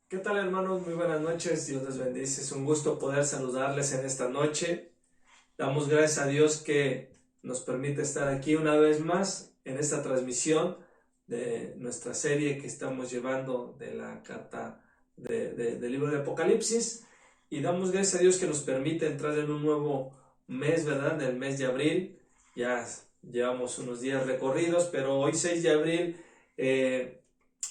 ¿Qué tal, hermanos? Muy buenas noches, Dios les bendice. Es un gusto poder saludarles en esta noche. Damos gracias a Dios que nos permite estar aquí una vez más en esta transmisión de nuestra serie que estamos llevando de la carta del libro de Apocalipsis. Y damos gracias a Dios que nos permite entrar en un nuevo mes, ¿verdad? En el mes de abril. Ya llevamos unos días recorridos, pero hoy 6 de abril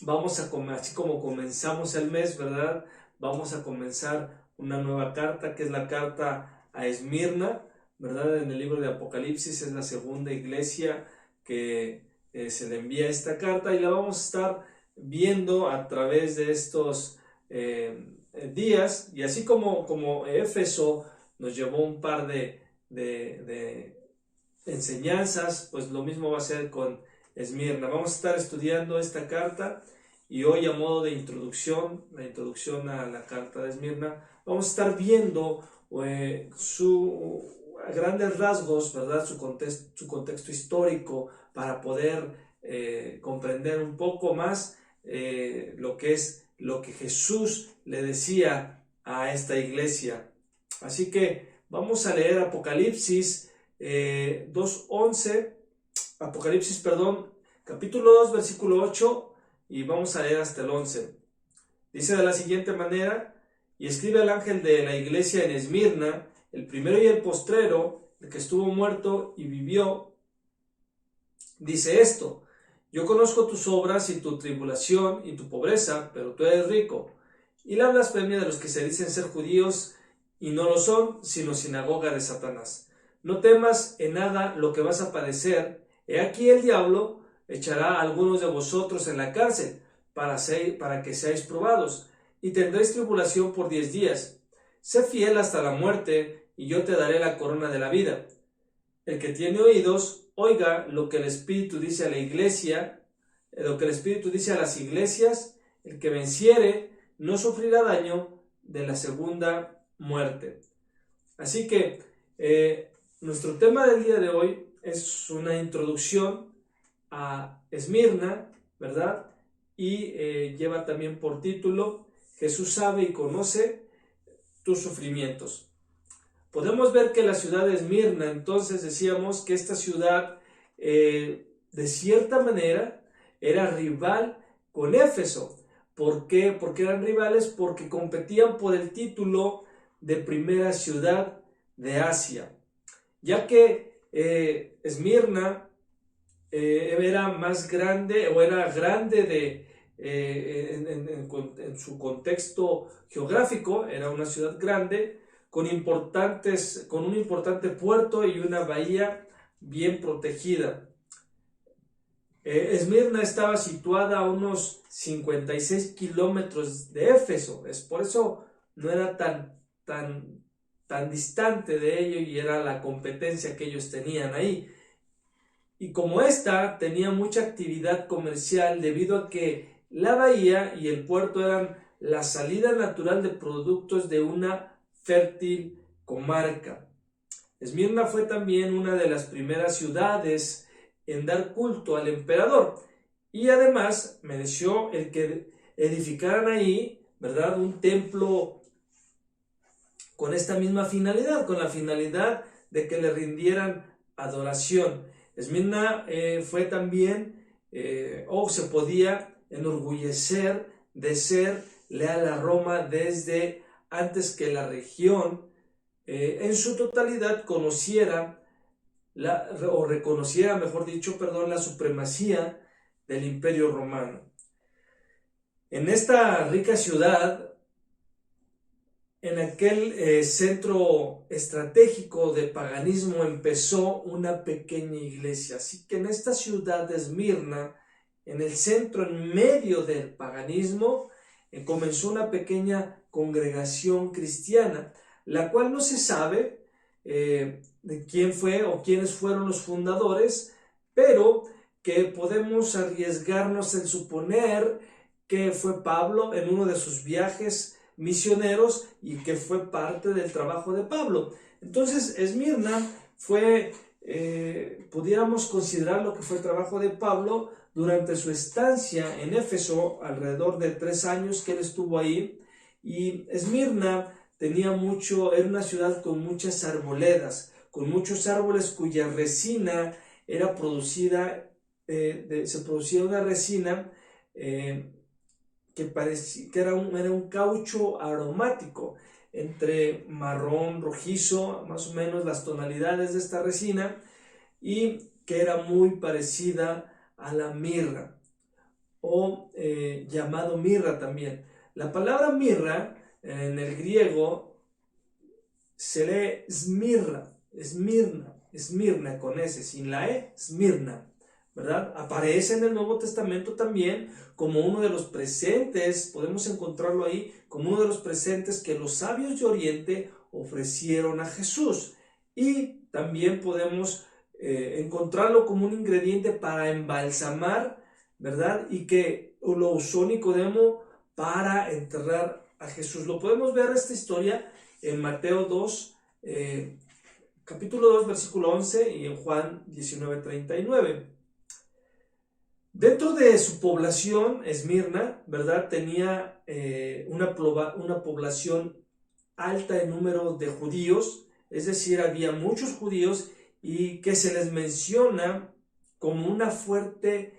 vamos a, así como comenzamos el mes, ¿verdad? Vamos a comenzar una nueva carta, que es la carta a Esmirna, ¿verdad? En el libro de Apocalipsis es la segunda iglesia que se le envía esta carta y la vamos a estar viendo a través de estos días. Y así como Éfeso nos llevó un par de enseñanzas, pues lo mismo va a ser con Esmirna. Vamos a estar estudiando esta carta y hoy, a modo de introducción, la introducción a la carta de Esmirna, vamos a estar viendo a grandes rasgos, ¿verdad? Su contexto histórico para poder comprender un poco más lo que Jesús le decía a esta iglesia. Así que vamos a leer Apocalipsis 2:11, capítulo 2, versículo 8, y vamos a leer hasta el 11. Dice de la siguiente manera: y escribe al ángel de la iglesia en Esmirna, el primero y el postrero, el que estuvo muerto y vivió, dice esto: yo conozco tus obras y tu tribulación y tu pobreza, pero tú eres rico, y la blasfemia de los que se dicen ser judíos y no lo son, sino sinagoga de Satanás. No temas en nada lo que vas a padecer. He aquí el diablo echará a algunos de vosotros en la cárcel para que seáis probados, y tendréis tribulación por 10 días. Sé fiel hasta la muerte, y yo te daré la corona de la vida. El que tiene oídos, oiga lo que el Espíritu dice a la iglesia, lo que el Espíritu dice a las iglesias. El que venciere no sufrirá daño de la segunda muerte. Así que nuestro tema del día de hoy es una introducción a Esmirna, ¿verdad? Y lleva también por título: Jesús sabe y conoce tus sufrimientos. Podemos ver que la ciudad de Esmirna, entonces decíamos que esta ciudad de cierta manera era rival con Éfeso. ¿Por qué? Porque eran rivales, porque competían por el título de primera ciudad de Asia, ya que Esmirna era más grande, o era grande en su contexto geográfico. Era una ciudad grande con un importante puerto y una bahía bien protegida. Esmirna estaba situada a unos 56 kilómetros de Éfeso, es por eso no era tan distante de ello, y era la competencia que ellos tenían ahí. Y como esta tenía mucha actividad comercial, debido a que la bahía y el puerto eran la salida natural de productos de una fértil comarca. Esmirna fue también una de las primeras ciudades en dar culto al emperador, y además mereció el que edificaran ahí, ¿verdad?, un templo con esta misma finalidad, con la finalidad de que le rindieran adoración. Esmirna fue también, o se podía enorgullecer de ser leal a Roma desde antes que la región en su totalidad reconociera, mejor dicho, la supremacía del Imperio Romano. En esta rica ciudad, en aquel centro estratégico de paganismo, empezó una pequeña iglesia. Así que en esta ciudad de Esmirna, en el centro, en medio del paganismo, comenzó una pequeña congregación cristiana, la cual no se sabe de quién fue o quiénes fueron los fundadores, pero que podemos arriesgarnos en suponer que fue Pablo en uno de sus viajes misioneros y que fue parte del trabajo de Pablo. Entonces, Esmirna fue, pudiéramos considerar lo que fue el trabajo de Pablo durante su estancia en Éfeso, alrededor de 3 años que él estuvo ahí. Y Esmirna era una ciudad con muchas arboledas, con muchos árboles cuya resina era producida, se producía una resina que era un caucho aromático, entre marrón, rojizo, más o menos las tonalidades de esta resina, y que era muy parecida a la mirra, o llamado mirra también. La palabra mirra en el griego se lee Esmirna con S, sin la E, Esmirna, ¿verdad? Aparece en el Nuevo Testamento también como uno de los presentes, podemos encontrarlo ahí, como uno de los presentes que los sabios de Oriente ofrecieron a Jesús. Y también podemos encontrarlo como un ingrediente para embalsamar, ¿verdad? Y que lo usó Nicodemo para enterrar a Jesús. Lo podemos ver esta historia en Mateo 2, capítulo 2, versículo 11, y en Juan 19, 39. Dentro de su población, Esmirna, ¿verdad?, tenía una población alta en número de judíos, es decir, había muchos judíos, y que se les menciona como una fuerte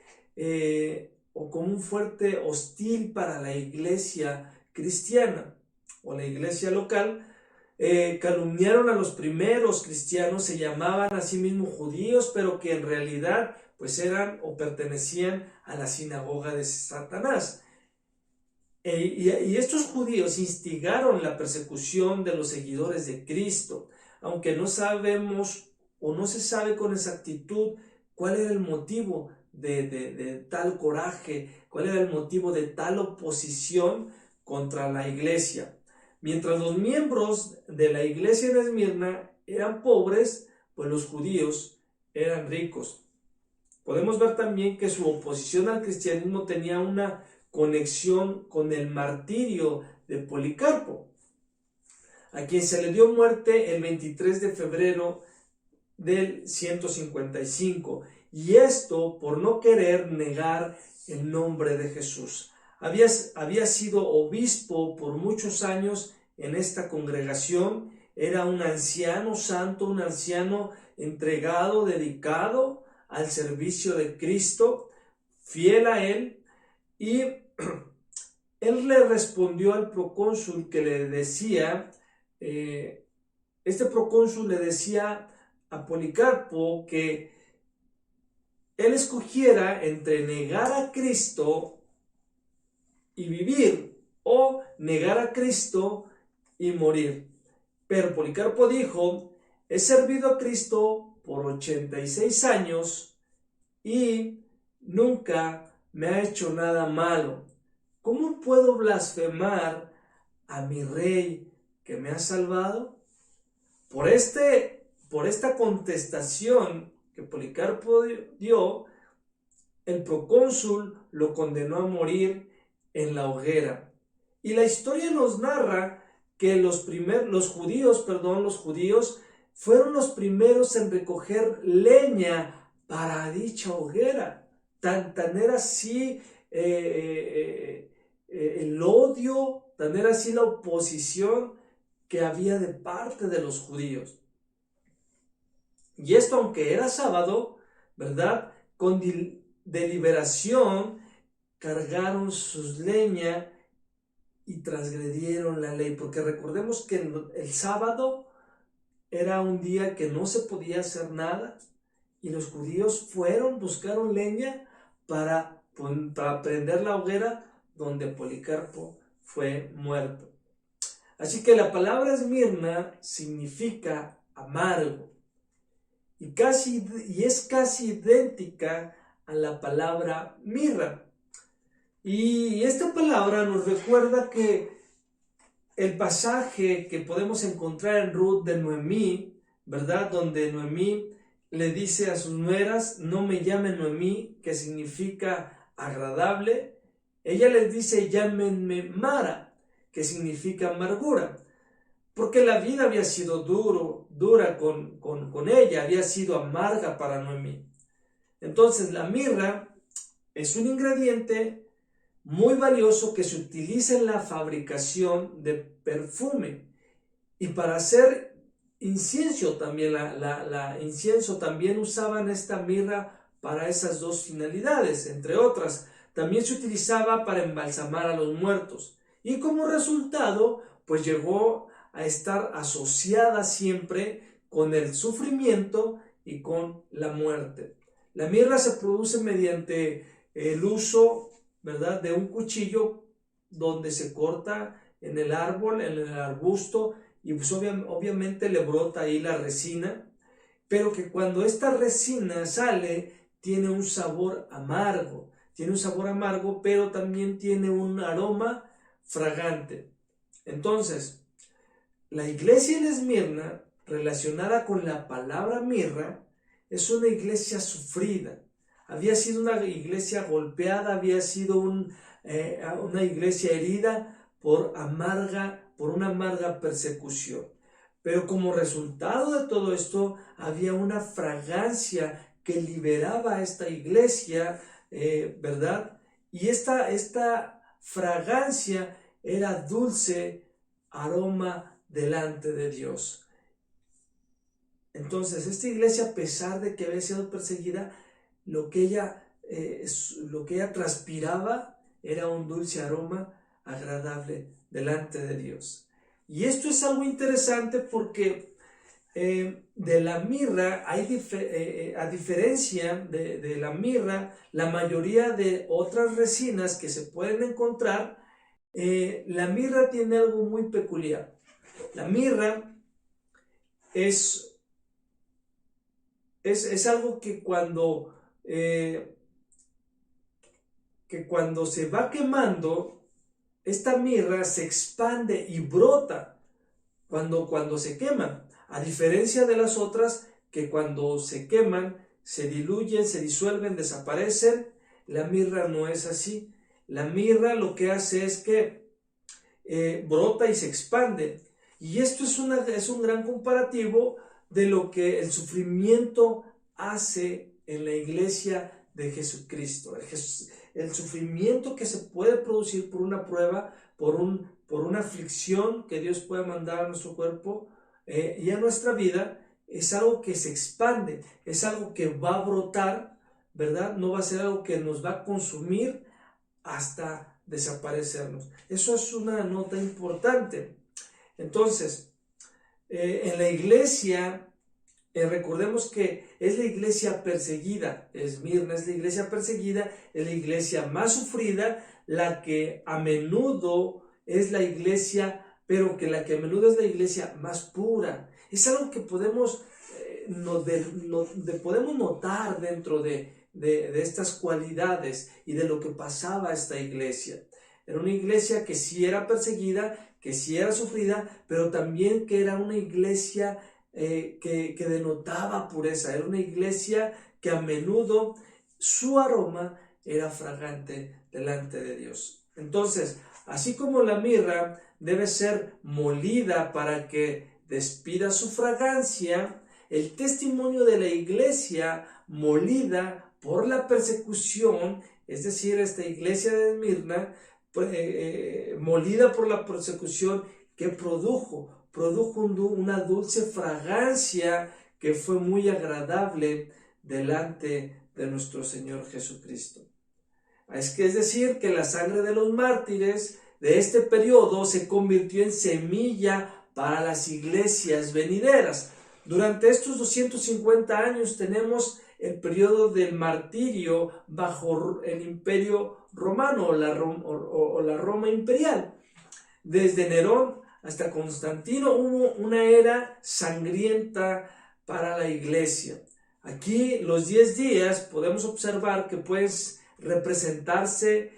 o como un fuerte hostil para la iglesia cristiana o la iglesia local. Calumniaron a los primeros cristianos, se llamaban a sí mismos judíos, pero que en realidad pues eran o pertenecían a la sinagoga de Satanás. Y estos judíos instigaron la persecución de los seguidores de Cristo, aunque no sabemos o no se sabe con exactitud cuál era el motivo de tal coraje, cuál era el motivo de tal oposición contra la iglesia. Mientras los miembros de la iglesia de Esmirna eran pobres, pues los judíos eran ricos. Podemos ver también que su oposición al cristianismo tenía una conexión con el martirio de Policarpo, a quien se le dio muerte el 23 de febrero del 155, y esto por no querer negar el nombre de Jesús. Había sido obispo por muchos años en esta congregación, era un anciano santo, un anciano entregado, dedicado al servicio de Cristo, fiel a él, y él le respondió al procónsul que le decía, este procónsul le decía a Policarpo que él escogiera entre negar a Cristo y vivir o negar a Cristo y morir. Pero Policarpo dijo: he servido a Cristo por 86 años y nunca me ha hecho nada malo. ¿Cómo puedo blasfemar a mi rey que me ha salvado? Por esta contestación que Policarpo dio, el procónsul lo condenó a morir en la hoguera. Y la historia nos narra que los judíos fueron los primeros en recoger leña para dicha hoguera. Tan era así el odio, tan era así la oposición que había de parte de los judíos. Y esto, aunque era sábado, ¿verdad?, con deliberación cargaron sus leña y transgredieron la ley, porque recordemos que el sábado era un día que no se podía hacer nada, y los judíos buscaron leña para prender la hoguera donde Policarpo fue muerto. Así que la palabra Esmirna significa amargo, y es casi idéntica a la palabra mirra. Y esta palabra nos recuerda que el pasaje que podemos encontrar en Ruth de Noemí, ¿verdad?, donde Noemí le dice a sus nueras: no me llamen Noemí, que significa agradable, ella les dice, llámenme Mara, que significa amargura, porque la vida había sido dura con ella, había sido amarga para Noemí. Entonces la mirra es un ingrediente muy valioso que se utiliza en la fabricación de perfume y para hacer incienso también, incienso también usaban esta mirra para esas dos finalidades, entre otras. También se utilizaba para embalsamar a los muertos y como resultado pues llegó a estar asociada siempre con el sufrimiento y con la muerte. La mirra se produce mediante el uso, ¿verdad?, de un cuchillo donde se corta en el árbol, en el arbusto, y pues obviamente le brota ahí la resina, pero que cuando esta resina sale tiene un sabor amargo, pero también tiene un aroma fragante. Entonces, la iglesia en Esmirna, relacionada con la palabra mirra, es una iglesia sufrida. Había sido una iglesia golpeada, había sido una iglesia herida por una amarga persecución. Pero como resultado de todo esto, había una fragancia que liberaba a esta iglesia, ¿verdad? Y esta fragancia era dulce aroma delante de Dios. Entonces, esta iglesia, a pesar de que había sido perseguida, lo que ella transpiraba era un dulce aroma agradable delante de Dios. Y esto es algo interesante porque de la mirra, a diferencia de la mirra, la mayoría de otras resinas que se pueden encontrar, la mirra tiene algo muy peculiar. La mirra es algo que cuando se va quemando, esta mirra se expande y brota cuando se quema, a diferencia de las otras que cuando se queman se diluyen, se disuelven, desaparecen. La mirra no es así. La mirra lo que hace es que brota y se expande. Y esto es un gran comparativo de lo que el sufrimiento hace en la iglesia de Jesucristo. El sufrimiento que se puede producir por una prueba, por una aflicción que Dios puede mandar a nuestro cuerpo y a nuestra vida, es algo que se expande, es algo que va a brotar, ¿verdad? No va a ser algo que nos va a consumir hasta desaparecernos. Eso es una nota importante. Entonces, en la iglesia, recordemos que es la iglesia perseguida, Esmirna es la iglesia perseguida, es la iglesia más sufrida, la que a menudo es la iglesia, pero que la que a menudo es la iglesia más pura. Es algo que podemos notar dentro de estas cualidades y de lo que pasaba a esta iglesia. Era una iglesia que sí era perseguida, que sí era sufrida, pero también que era una iglesia que denotaba pureza. Era una iglesia que a menudo su aroma era fragante delante de Dios. Entonces, así como la mirra debe ser molida para que despida su fragancia, el testimonio de la iglesia molida por la persecución, es decir, esta iglesia de Esmirna, molida por la persecución que produjo una dulce fragancia que fue muy agradable delante de nuestro Señor Jesucristo. Es decir, que la sangre de los mártires de este periodo se convirtió en semilla para las iglesias venideras. Durante estos 250 años tenemos el periodo del martirio bajo el imperio romano o la Roma imperial. Desde Nerón hasta Constantino hubo una era sangrienta para la iglesia. Aquí los 10 días podemos observar que pueden representarse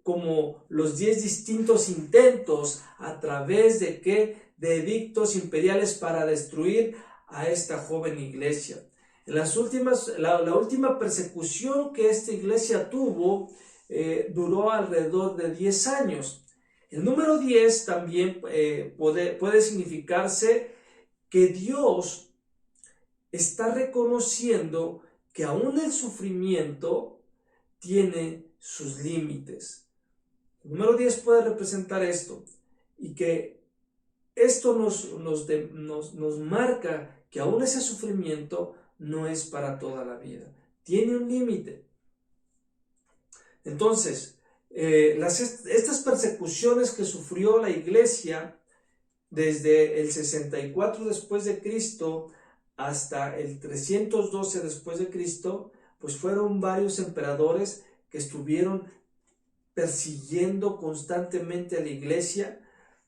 como los 10 distintos intentos a través de edictos imperiales para destruir a esta joven iglesia. La última persecución que esta iglesia tuvo duró alrededor de 10 años. El número 10 también puede significarse que Dios está reconociendo que aún el sufrimiento tiene sus límites. El número 10 puede representar esto, y que esto nos marca que aún ese sufrimiento no es para toda la vida, tiene un límite. Entonces, estas persecuciones que sufrió la iglesia desde el 64 después de Cristo hasta el 312 después de Cristo, pues fueron varios emperadores que estuvieron persiguiendo constantemente a la iglesia,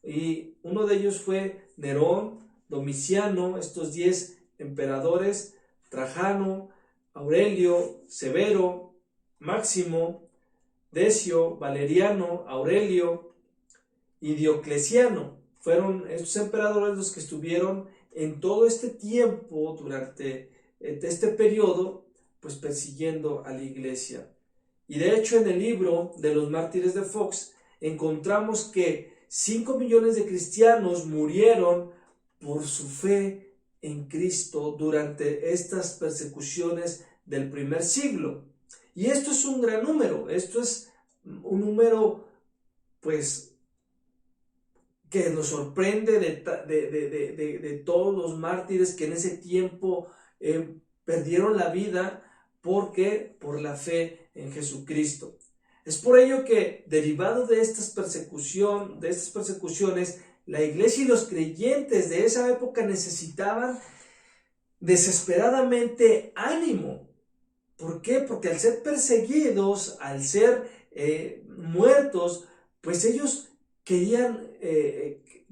y uno de ellos fue Nerón, Domiciano, estos 10 emperadores, Trajano, Aurelio, Severo, Máximo, Decio, Valeriano, Aurelio y Diocleciano. Fueron estos emperadores los que estuvieron en todo este tiempo, durante este periodo, pues persiguiendo a la iglesia. Y de hecho, en el libro de los mártires de Fox encontramos que 5 millones de cristianos murieron por su fe en Cristo durante estas persecuciones del primer siglo. Y esto es un gran número, esto es un número pues que nos sorprende de todos los mártires que en ese tiempo perdieron la vida por la fe en Jesucristo. Es por ello que, derivado de estas persecuciones, la iglesia y los creyentes de esa época necesitaban desesperadamente ánimo. ¿Por qué? Porque al ser perseguidos, al ser muertos, pues ellos querían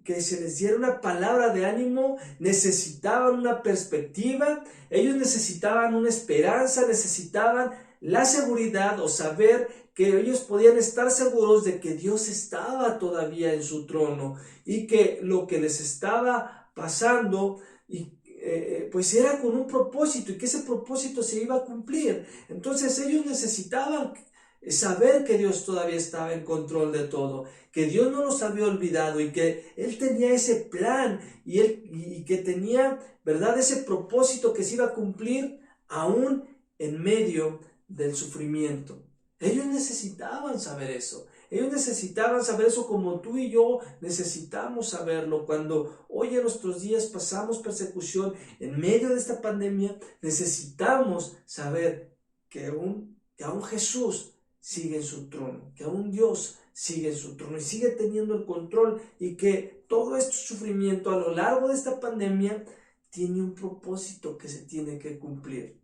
que se les diera una palabra de ánimo, necesitaban una perspectiva, ellos necesitaban una esperanza, necesitaban la seguridad o saber que ellos podían estar seguros de que Dios estaba todavía en su trono y que lo que les estaba pasando pues era con un propósito y que ese propósito se iba a cumplir. Entonces ellos necesitaban saber que Dios todavía estaba en control de todo, que Dios no los había olvidado y que Él tenía ese plan y que tenía, ¿verdad?, ese propósito que se iba a cumplir aún en medio del sufrimiento. Ellos necesitaban saber eso. Ellos necesitaban saber eso como tú y yo necesitamos saberlo. Cuando hoy en nuestros días pasamos persecución en medio de esta pandemia, necesitamos saber que aún Jesús sigue en su trono, que aún Dios sigue en su trono y sigue teniendo el control, y que todo este sufrimiento a lo largo de esta pandemia tiene un propósito que se tiene que cumplir.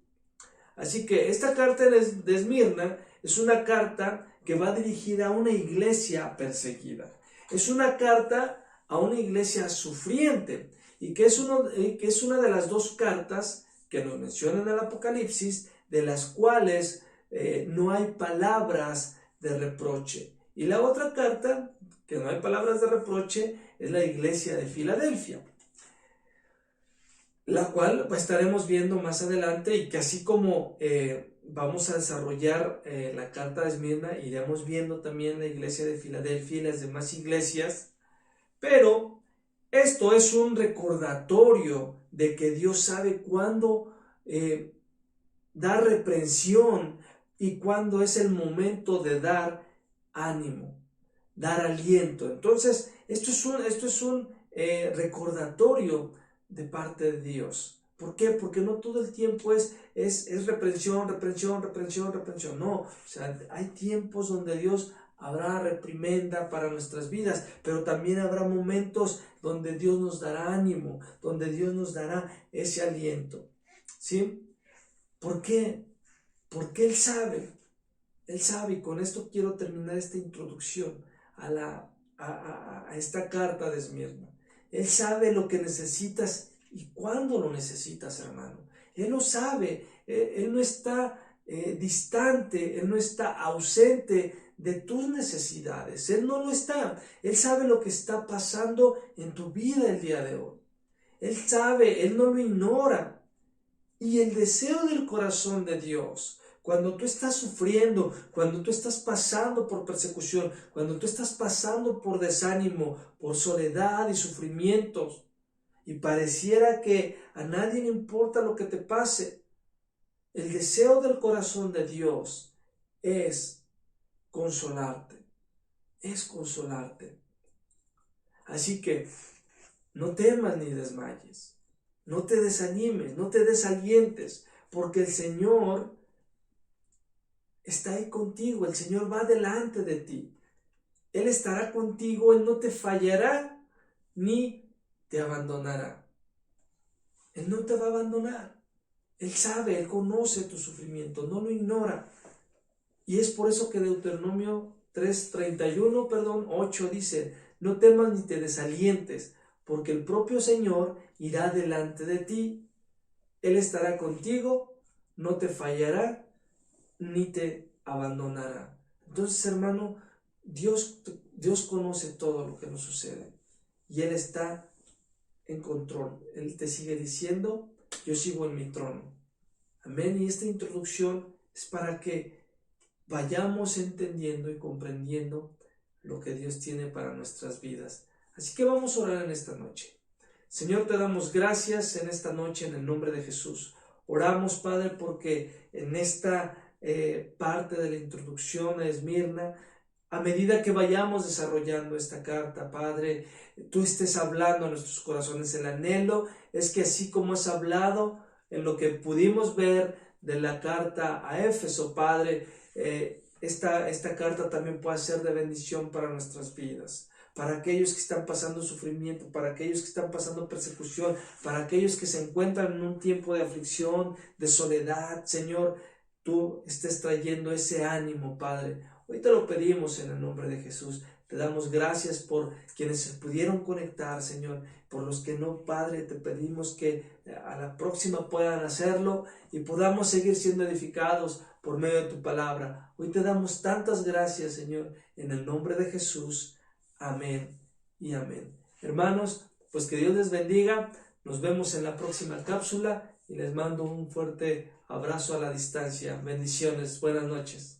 Así que esta carta de Esmirna es una carta que va dirigida a una iglesia perseguida. Es una carta a una iglesia sufriente, y que es una de las dos cartas que nos mencionan en el Apocalipsis, de las cuales no hay palabras de reproche. Y la otra carta, que no hay palabras de reproche, es la iglesia de Filadelfia, la cual pues, estaremos viendo más adelante, y que así como vamos a desarrollar la carta de Esmirna, iremos viendo también la iglesia de Filadelfia y las demás iglesias. Pero esto es un recordatorio de que Dios sabe cuándo dar reprensión y cuándo es el momento de dar ánimo, dar aliento. Entonces, esto es un recordatorio de parte de Dios. ¿Por qué? Porque no todo el tiempo es reprensión. No, o sea, hay tiempos donde Dios habrá reprimenda para nuestras vidas, pero también habrá momentos donde Dios nos dará ánimo, donde Dios nos dará ese aliento. ¿Sí? ¿Por qué? Porque Él sabe, y con esto quiero terminar esta introducción a esta carta de Esmirna. Él sabe lo que necesitas y cuándo lo necesitas, hermano. Él lo sabe. Él no está distante, Él no está ausente de tus necesidades. Él no lo está. Él sabe lo que está pasando en tu vida el día de hoy. Él sabe, Él no lo ignora. Y el deseo del corazón de Dios, Cuando tú estás sufriendo, cuando tú estás pasando por persecución, cuando tú estás pasando por desánimo, por soledad y sufrimientos, y pareciera que a nadie le importa lo que te pase, el deseo del corazón de Dios es consolarte, es consolarte. Así que no temas ni desmayes, no te desanimes, no te desalientes, porque el Señor está ahí contigo, el Señor va delante de ti. Él estará contigo, Él no te fallará ni te abandonará. Él no te va a abandonar. Él sabe, Él conoce tu sufrimiento, no lo ignora. Y es por eso que Deuteronomio 8 dice, no temas ni te desalientes, porque el propio Señor irá delante de ti. Él estará contigo, no te fallará, ni te abandonará. Entonces, hermano, Dios conoce todo lo que nos sucede. Y Él está en control. Él te sigue diciendo, yo sigo en mi trono. Amén. Y esta introducción es para que vayamos entendiendo y comprendiendo lo que Dios tiene para nuestras vidas. Así que vamos a orar en esta noche. Señor, te damos gracias en esta noche en el nombre de Jesús. Oramos, Padre, porque en esta parte de la introducción a Esmirna, a medida que vayamos desarrollando esta carta, Padre, tú estés hablando a nuestros corazones. El anhelo es que así como has hablado en lo que pudimos ver de la carta a Éfeso, Padre, esta carta también pueda ser de bendición para nuestras vidas, para aquellos que están pasando sufrimiento, para aquellos que están pasando persecución, para aquellos que se encuentran en un tiempo de aflicción, de soledad. Señor, tú estés trayendo ese ánimo, Padre. Hoy te lo pedimos en el nombre de Jesús. Te damos gracias por quienes se pudieron conectar, Señor. Por los que no, Padre, te pedimos que a la próxima puedan hacerlo y podamos seguir siendo edificados por medio de tu palabra. Hoy te damos tantas gracias, Señor, en el nombre de Jesús. Amén y amén. Hermanos, pues que Dios les bendiga. Nos vemos en la próxima cápsula y les mando un fuerte abrazo a la distancia. Bendiciones. Buenas noches.